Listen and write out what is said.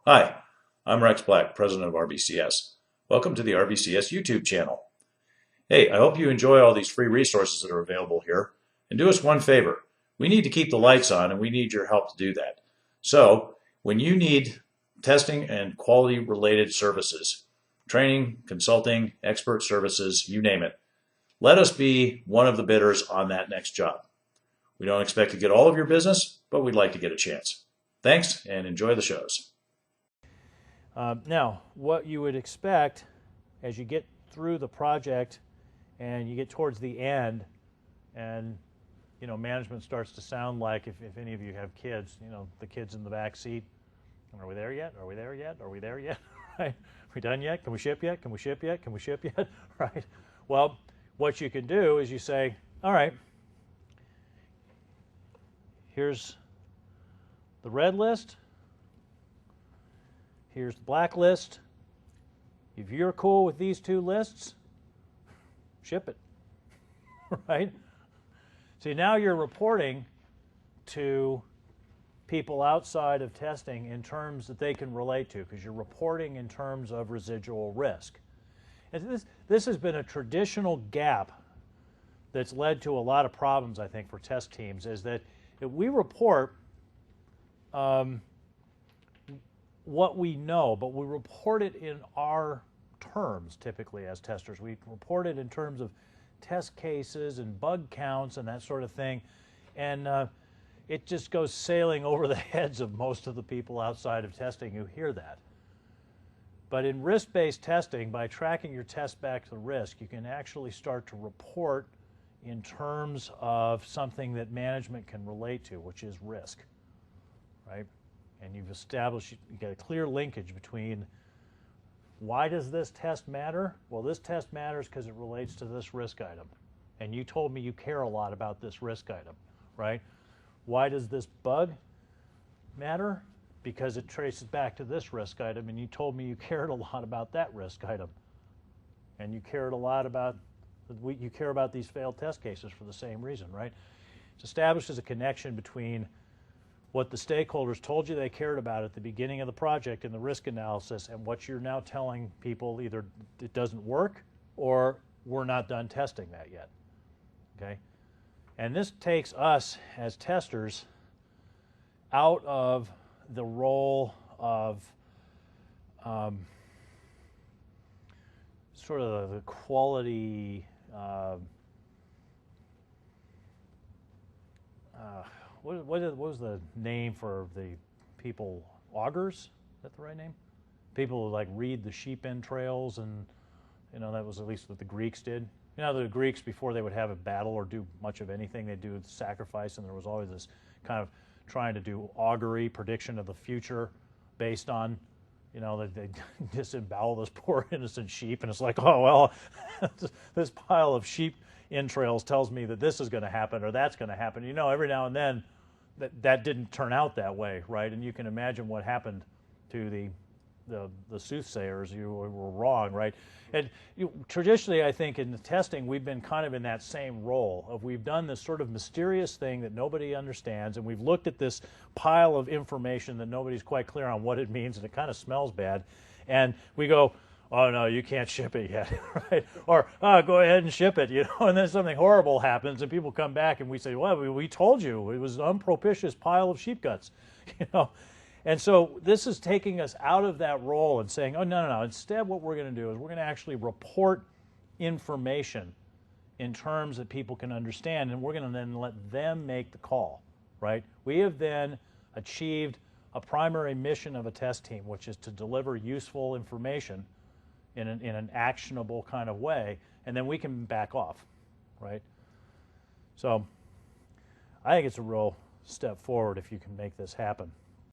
Hi, I'm Rex Black, President of RBCS. Welcome to the RBCS YouTube channel. Hey, I hope you enjoy all these free resources that are available here. And do us one favor. We need to keep the lights on and we need your help to do that. So, when you need testing and quality related services, training, consulting, expert services, you name it, let us be one of the bidders on that next job. We don't expect to get all of your business, but we'd like to get a chance. Thanks and enjoy the shows. Now, what you would expect as you get through the project and you get towards the end, and management starts to sound like, if any of you have kids, the kids in the back seat, are we there yet? Are we there yet? Are we there yet? Right? Are we done yet? Can we ship yet? Can we ship yet? Can we ship yet? Right? Well, what you can do is you say, all right, here's the red list. Here's the black list. If you're cool with these two lists, ship it, right? See, now you're reporting to people outside of testing in terms that they can relate to, because you're reporting in terms of residual risk. And this has been a traditional gap that's led to a lot of problems, I think, for test teams, is that if we report what we know, but we report it in our terms, typically as testers. We report it in terms of test cases and bug counts and that sort of thing, and it just goes sailing over the heads of most of the people outside of testing who hear that. But in risk-based testing, by tracking your test back to the risk, you can actually start to report in terms of something that management can relate to, which is risk, right? And you've established, you got a clear linkage between, why does this test matter? Well, this test matters because it relates to this risk item. And you told me you care a lot about this risk item, right? Why does this bug matter? Because it traces back to this risk item, and you told me you cared a lot about that risk item. And you cared a lot about, you care about these failed test cases for the same reason, right? It's established as a connection between what the stakeholders told you they cared about at the beginning of the project in the risk analysis, and what you're now telling people, either it doesn't work or we're not done testing that yet, okay? And this takes us as testers out of the role of sort of the quality, what was the name for the people, augurs? Is that the right name? People who like read the sheep entrails, and that was at least what the Greeks did. The Greeks, before they would have a battle or do much of anything, they'd do sacrifice, and there was always this kind of trying to do augury, prediction of the future, based on, they disembowel this poor innocent sheep, and it's like, oh, well, this pile of sheep entrails tells me that this is going to happen or that's going to happen. Every now and then that didn't turn out that way, right? And you can imagine what happened to the soothsayers. You were wrong, right? And traditionally, I think in the testing, we've been kind of in that same role of, we've done this sort of mysterious thing that nobody understands, and we've looked at this pile of information that nobody's quite clear on what it means, and it kind of smells bad, and we go, oh no, you can't ship it yet, right? Or, oh, go ahead and ship it, and then something horrible happens, and people come back and we say, well, we told you, it was an unpropitious pile of sheep guts, And so this is taking us out of that role and saying, oh, no. Instead, what we're going to do is we're going to actually report information in terms that people can understand, and we're going to then let them make the call, right? We have then achieved a primary mission of a test team, which is to deliver useful information in an actionable kind of way, and then we can back off, right? So I think it's a real step forward if you can make this happen.